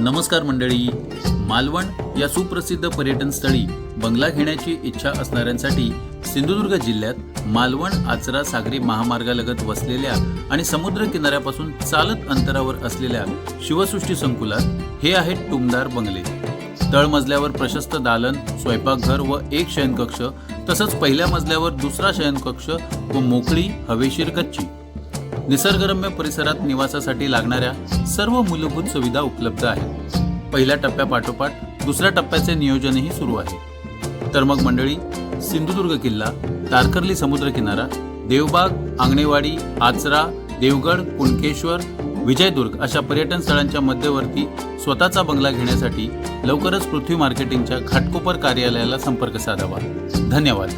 नमस्कार मंडळी. मालवण या सुप्रसिद्ध पर्यटन स्थळी बंगला घेण्याची इच्छा असणाऱ्यांसाठी सिंधुदुर्ग जिल्ह्यात मालवण आचरा सागरी महामार्गालगत वसलेल्या आणि समुद्र किनाऱ्यापासून चालत अंतरावर असलेल्या शिवसृष्टी संकुलात हे आहेत टुमदार बंगले. तळमजल्यावर प्रशस्त दालन, स्वयंपाकघर व एक शयनकक्ष, तसंच पहिल्या मजल्यावर दुसरा शयनकक्ष व मोकळी हवेशीर गच्ची. निसर्गरम्य परिसरात निवासासाठी लागणाऱ्या सर्व मूलभूत सुविधा उपलब्ध आहेत. पहिल्या टप्प्यापाठोपाठ दुसऱ्या टप्प्याचे नियोजनही सुरू आहे. तर मग मंडळी, सिंधुदुर्ग किल्ला, तारकर्ली समुद्र किनारा, देवबाग, आंगणेवाडी, आचरा, देवगड, कुणकेश्वर, विजयदुर्ग अशा पर्यटन स्थळांच्या मध्यवर्ती स्वतःचा बंगला घेण्यासाठी लवकरच पृथ्वी मार्केटिंगच्या घाटकोपर कार्यालयाला संपर्क साधावा. धन्यवाद.